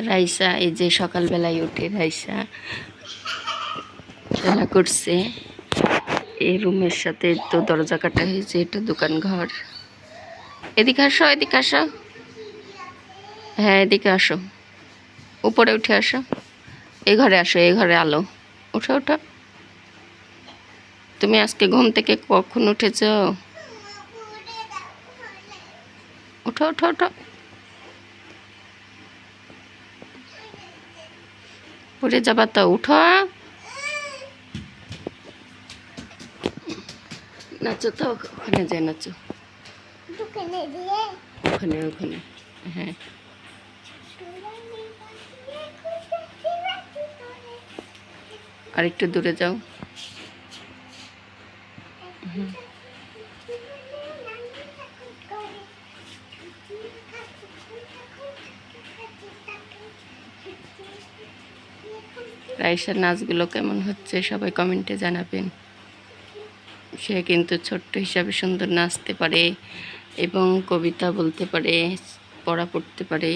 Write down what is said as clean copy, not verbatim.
রাইসা এই যে সকালবেলায় উঠে রাইসা খেলা করছে। এই রুমের সাথে তো দরজা কাটা হয়েছে, এটা দোকান ঘর। এদিকে আসো, এদিকে আসো। হ্যাঁ এদিকে আসো, উপরে উঠে আসো। এই ঘরে আসো, এই ঘরে আলো। উঠো উঠো। তুমি আজকে ঘুম থেকে কখন উঠেছ? উঠো উঠো উঠো। পড়ে যাবা তো, উঠো। নাচো তো, ওখানে যাই নাচো। ওখানে ওখানে, হ্যাঁ। আর একটু দূরে যাও। রাইসার নাচগুলো কেমন হচ্ছে সবাই কমেন্টে জানাবেন। সে কিন্তু ছোট্ট হিসাবে সুন্দর নাচতে পারে এবং কবিতা বলতে পারে, পড়া পড়তে পারে।